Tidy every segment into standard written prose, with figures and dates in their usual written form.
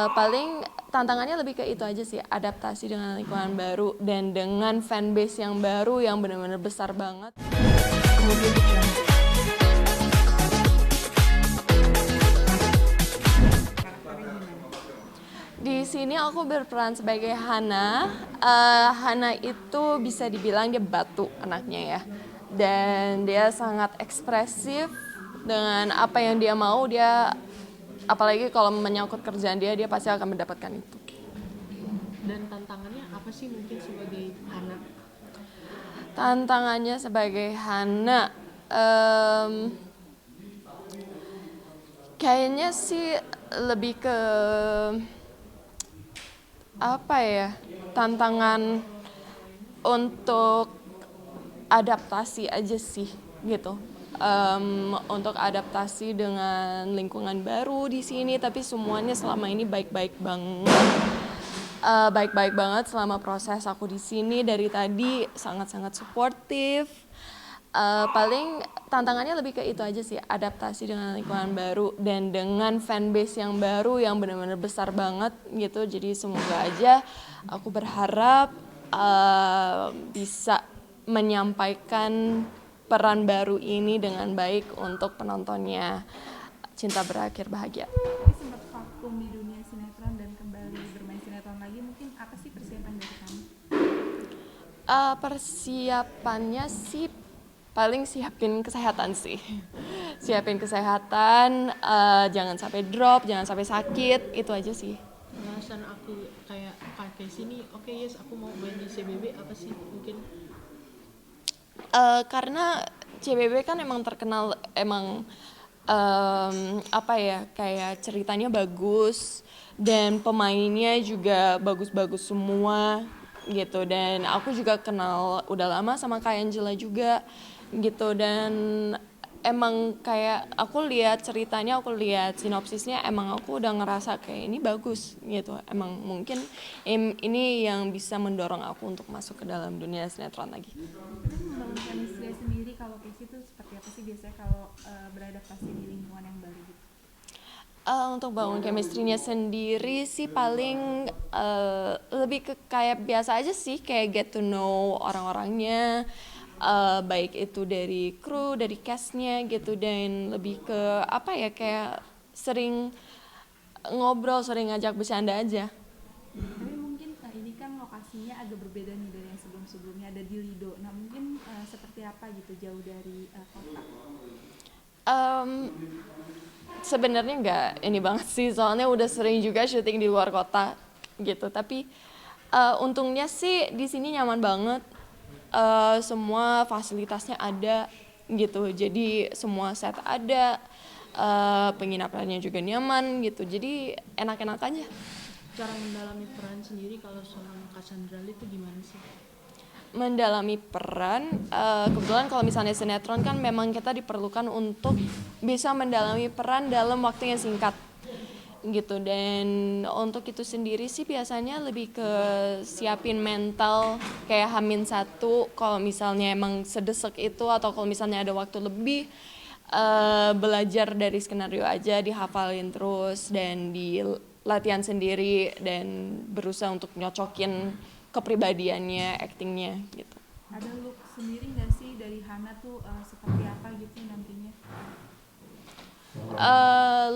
Paling tantangannya lebih ke itu aja sih, adaptasi dengan lingkungan baru dan dengan fanbase yang baru yang benar-benar besar banget. Di sini aku berperan sebagai Hana. Hana itu bisa dibilang dia batu anaknya ya. Dan dia sangat ekspresif dengan apa yang dia mau, dia apalagi kalau menyangkut kerjaan dia pasti akan mendapatkan itu. Dan tantangannya apa sih mungkin sebagai anak? Tantangannya sebagai Hana, kayaknya sih lebih ke apa ya, tantangan untuk adaptasi aja sih gitu. Untuk adaptasi dengan lingkungan baru di sini, tapi semuanya selama ini baik-baik banget. Baik-baik banget selama proses aku di sini, dari tadi sangat-sangat suportif. Paling tantangannya lebih ke itu aja sih, adaptasi dengan lingkungan baru dan dengan fanbase yang baru yang benar-benar besar banget gitu. Jadi semoga aja aku berharap bisa menyampaikan peran baru ini dengan baik untuk penontonnya. Cinta Berakhir Bahagia. Tapi sempat vakum di dunia sinetron dan kembali bermain sinetron lagi, mungkin apa sih persiapan dari kamu? Persiapannya sih paling siapin kesehatan sih. Siapin kesehatan, jangan sampai drop, jangan sampai sakit, itu aja sih. Alasan aku kayak pakai sini, oke, yes, aku mau main di CBB apa sih mungkin? Karena CBB kan emang terkenal apa ya, kayak ceritanya bagus dan pemainnya juga bagus-bagus semua gitu, dan aku juga kenal udah lama sama Kak Angela juga gitu, dan emang kayak aku lihat ceritanya, aku lihat sinopsisnya, emang aku udah ngerasa kayak ini bagus gitu. Emang mungkin ini yang bisa mendorong aku untuk masuk ke dalam dunia sinetron lagi. Tapi membangun chemistry sendiri kalau Casey itu seperti apa sih biasanya kalau beradaptasi di lingkungan yang baru gitu? Untuk bangun chemistry-nya sendiri sih paling lebih ke kayak biasa aja sih, kayak get to know orang-orangnya, baik itu dari kru, dari cast-nya gitu, dan lebih ke apa ya, kayak sering ngobrol, sering ngajak bercanda aja. Tapi mungkin ini kan lokasinya agak berbeda nih dari yang sebelum-sebelumnya, ada di Lido. Nah mungkin seperti apa gitu jauh dari kota? Um, Sebenarnya nggak ini banget sih, soalnya udah sering juga syuting di luar kota gitu. Tapi untungnya sih di sini nyaman banget. Semua fasilitasnya ada gitu. Jadi semua set ada, penginapannya juga nyaman gitu. Jadi enak-enak aja. Cara mendalami peran sendiri kalau seorang Cassandra itu gimana sih? Mendalami peran, kebetulan kalau misalnya sinetron kan memang kita diperlukan untuk bisa mendalami peran dalam waktu yang singkat gitu, dan untuk itu sendiri sih biasanya lebih ke siapin mental kayak H-1 kalau misalnya emang sedesek itu, atau kalau misalnya ada waktu lebih, belajar dari skenario aja, dihafalin terus dan di latihan sendiri dan berusaha untuk nyocokin kepribadiannya, actingnya gitu. Ada look sendiri nggak sih dari Hana tuh seperti apa gitu nantinya?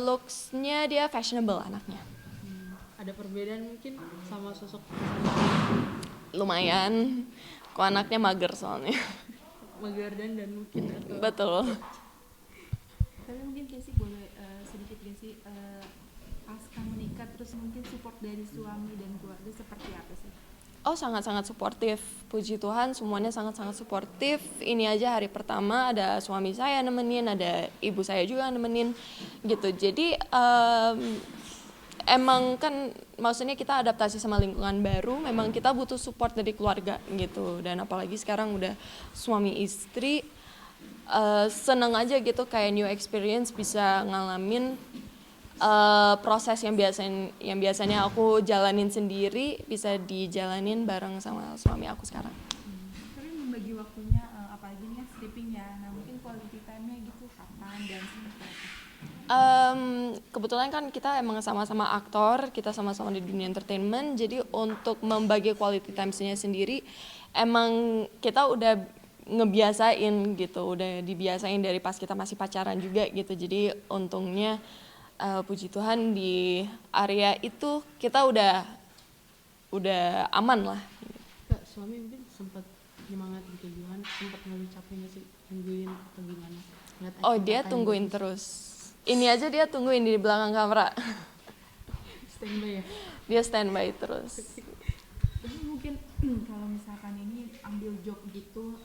Looks-nya dia fashionable anaknya. Ada perbedaan mungkin sama sosok Lumayan, kok anaknya mager soalnya. Megardan dan mungkin atau Betul. Tapi mungkin Casey boleh sedikit gak sih pasca menikah terus mungkin support dari suami dan keluarga seperti apa sih? Oh, sangat-sangat suportif. Puji Tuhan semuanya sangat-sangat suportif. Ini aja hari pertama ada suami saya nemenin, ada ibu saya juga nemenin gitu. Jadi emang kan maksudnya kita adaptasi sama lingkungan baru, memang kita butuh support dari keluarga gitu. Dan apalagi sekarang udah suami istri, seneng aja gitu, kayak new experience, bisa ngalamin proses yang biasanya aku jalanin sendiri bisa dijalanin bareng sama suami aku sekarang. Tapi membagi waktunya apalagi nih kan stripping ya, nah mungkin quality time-nya gitu kapan dan seperti apa? Kebetulan kan kita emang sama-sama aktor, kita sama-sama di dunia entertainment, jadi untuk membagi quality time-nya sendiri, emang kita udah ngebiasain gitu, udah dibiasain dari pas kita masih pacaran juga gitu. Jadi untungnya puji Tuhan di area itu kita udah aman lah. Kak, suami mungkin sempat nyemangat gitu gimana, sempat ngucapin nggak sih, tungguin atau gimana? Lihat Oh, acting dia kakak yang tungguin bagus. terus. Ini aja dia tungguin di belakang kamera. Standby ya. Dia standby terus. Tapi mungkin kalau misalkan ini ambil job gitu,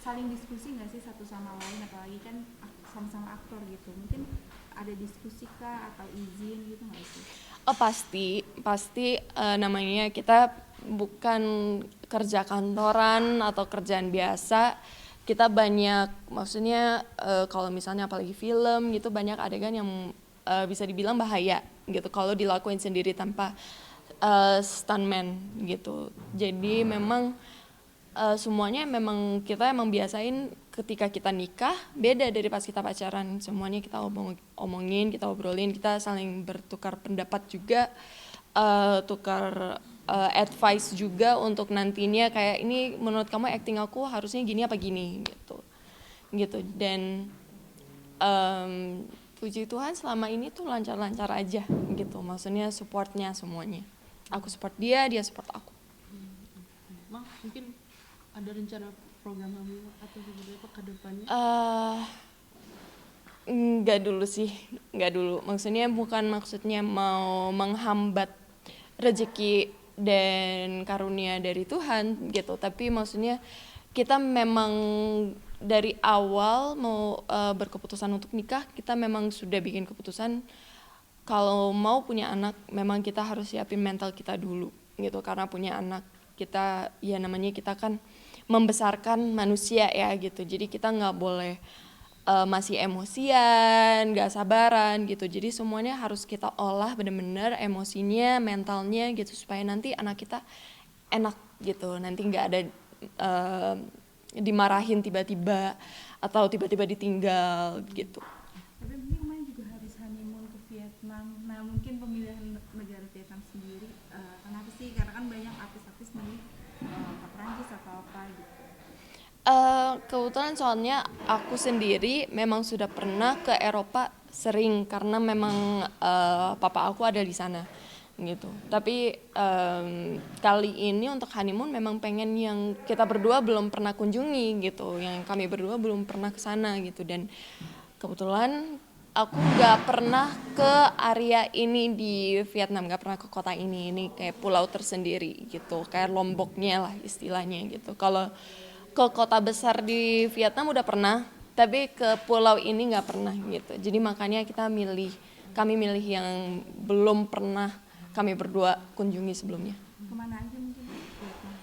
saling diskusi nggak sih satu sama lain, apalagi kan sama-sama aktor gitu, mungkin ada diskusi kah atau izin gitu nggak sih? Oh, pasti namanya kita bukan kerja kantoran atau kerjaan biasa. Kita banyak, maksudnya kalau misalnya apalagi film gitu, banyak adegan yang bisa dibilang bahaya gitu kalau dilakuin sendiri tanpa stuntman gitu. Jadi memang semuanya memang kita emang biasain ketika kita nikah beda dari pas kita pacaran. Semuanya kita omongin, kita obrolin, kita saling bertukar pendapat juga, tukar advice juga untuk nantinya kayak ini menurut kamu acting aku harusnya gini apa gini gitu. Dan puji Tuhan selama ini tuh lancar-lancar aja gitu, maksudnya supportnya semuanya, aku support dia, dia support aku. Mak, mungkin ada rencana program hamil atau seperti apa ke depannya? Nggak dulu sih, nggak dulu. Maksudnya bukan maksudnya mau menghambat rezeki dan karunia dari Tuhan gitu. Tapi maksudnya kita memang dari awal mau berkeputusan untuk nikah, kita memang sudah bikin keputusan kalau mau punya anak, memang kita harus siapin mental kita dulu gitu. Karena punya anak kita, ya namanya kita kan membesarkan manusia ya gitu. Jadi kita nggak boleh masih emosian, gak sabaran gitu. Jadi semuanya harus kita olah bener-bener emosinya, mentalnya gitu supaya nanti anak kita enak gitu. Nanti gak ada dimarahin tiba-tiba atau tiba-tiba ditinggal gitu. Tapi mungkin kemarin juga habis honeymoon ke Vietnam. Nah mungkin pemilihan negara Vietnam sendiri, kenapa sih? Karena kan banyak artis-artis nih ke Prancis atau apa gitu. Kebetulan soalnya aku sendiri memang sudah pernah ke Eropa sering karena memang papa aku ada di sana gitu. Tapi kali ini untuk honeymoon memang pengen yang kita berdua belum pernah kunjungi gitu, yang kami berdua belum pernah ke sana gitu. Dan kebetulan aku nggak pernah ke area ini di Vietnam, nggak pernah ke kota ini kayak pulau tersendiri gitu, kayak Lomboknya lah istilahnya gitu. Kalau ke kota besar di Vietnam udah pernah, tapi ke pulau ini nggak pernah gitu. Jadi makanya kami milih yang belum pernah kami berdua kunjungi sebelumnya. Kemana aja mungkin Vietnam?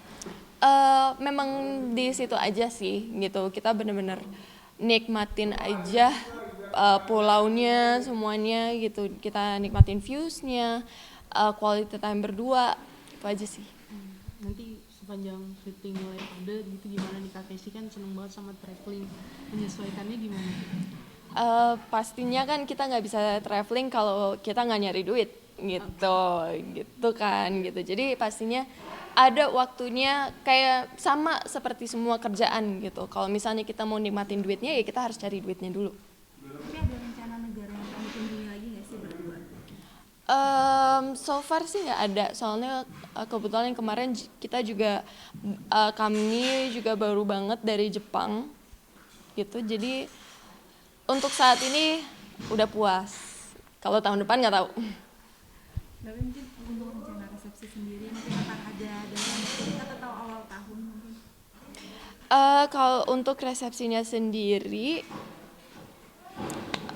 Memang di situ aja sih gitu. Kita bener-bener nikmatin aja pulaunya semuanya gitu. Kita nikmatin viewsnya, quality time berdua, itu aja sih. Nanti sepanjang syuting mulai ada gitu gimana nih, Kak Casey kan seneng banget sama traveling, menyesuaikannya gimana? Pastinya kan kita nggak bisa traveling kalau kita nggak nyari duit gitu kan gitu. Jadi pastinya ada waktunya kayak sama seperti semua kerjaan gitu. Kalau misalnya kita mau nikmatin duitnya ya kita harus cari duitnya dulu. Tapi ada rencana negara yang kamu kunjungi lagi nggak sih berdua? So far sih nggak ada, soalnya kebetulan kemarin kita juga kami juga baru banget dari Jepang gitu. Jadi untuk saat ini udah puas. Kalau tahun depan nggak tahu. Tapi mungkin untuk rencana resepsi sendiri mungkin akan ada dalam waktu dekat atau awal tahun mungkin. Kalau untuk resepsinya sendiri,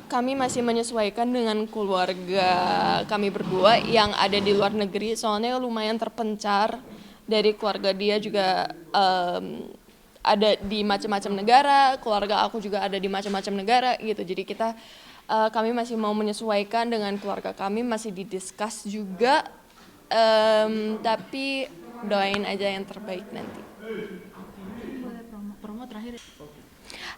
kami masih menyesuaikan dengan keluarga kami berdua yang ada di luar negeri. Soalnya lumayan terpencar, dari keluarga dia juga ada di macam-macam negara, keluarga aku juga ada di macam-macam negara gitu. Jadi kami masih mau menyesuaikan dengan keluarga kami, masih didiskus juga. Tapi doain aja yang terbaik nanti. Boleh promo terakhir.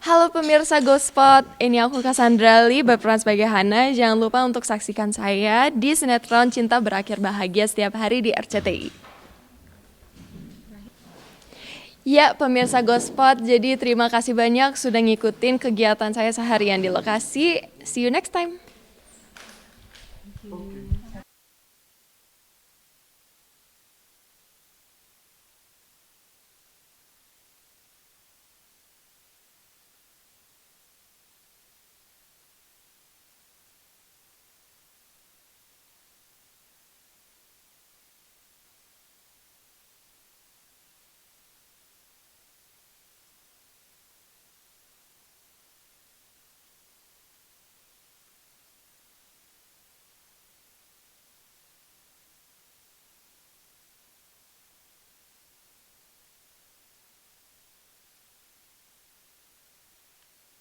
Halo pemirsa Gospot, ini aku Cassandra Lee berperan sebagai Hana. Jangan lupa untuk saksikan saya di sinetron Cinta Berakhir Bahagia setiap hari di RCTI. Ya pemirsa Gospot, jadi terima kasih banyak sudah ngikutin kegiatan saya seharian di lokasi. See you next time.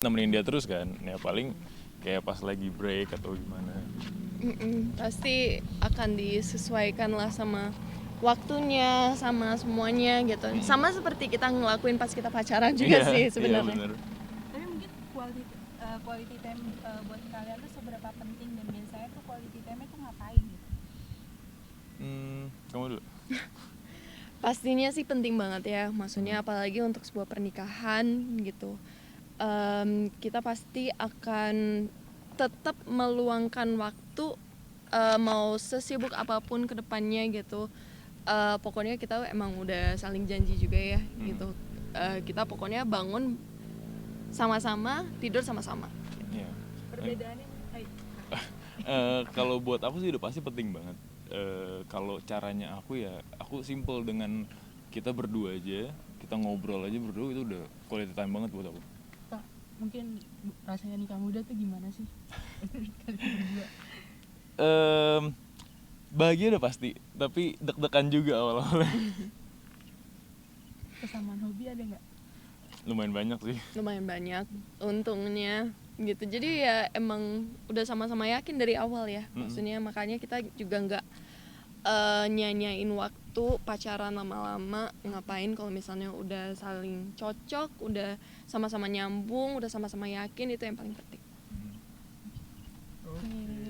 Nemenin dia terus kan, ya paling kayak pas lagi break atau gimana. Pasti akan disesuaikan lah sama waktunya, sama semuanya gitu. Sama seperti kita ngelakuin pas kita pacaran juga Iya, sih iya, sebenarnya. bener. Tapi mungkin quality time buat kalian tuh seberapa penting dan biasanya tuh quality time itu ngapain gitu? Kamu dulu. Pastinya sih penting banget ya, maksudnya apalagi untuk sebuah pernikahan gitu. Kita pasti akan tetap meluangkan waktu, mau sesibuk apapun ke depannya gitu. Pokoknya kita emang udah saling janji juga ya gitu. Kita pokoknya bangun sama-sama, tidur sama-sama. Iya. Perbedaannya Kalau buat aku sih udah pasti penting banget. Kalau caranya aku ya, aku simple dengan kita berdua aja, kita ngobrol aja berdua, itu udah quality time banget buat aku. Kak, mungkin rasanya nikah muda tuh gimana sih? Kalian berdua. Bahagia udah pasti, tapi deg-degan juga awal-awalnya. Kesamaan hobi ada nggak? Lumayan banyak sih. Lumayan banyak untungnya gitu. Jadi ya emang udah sama-sama yakin dari awal ya. Maksudnya makanya kita juga nggak nyanyain waktu pacaran lama-lama. Ngapain kalau misalnya udah saling cocok, udah sama-sama nyambung, udah sama-sama yakin, itu yang paling penting. Oke.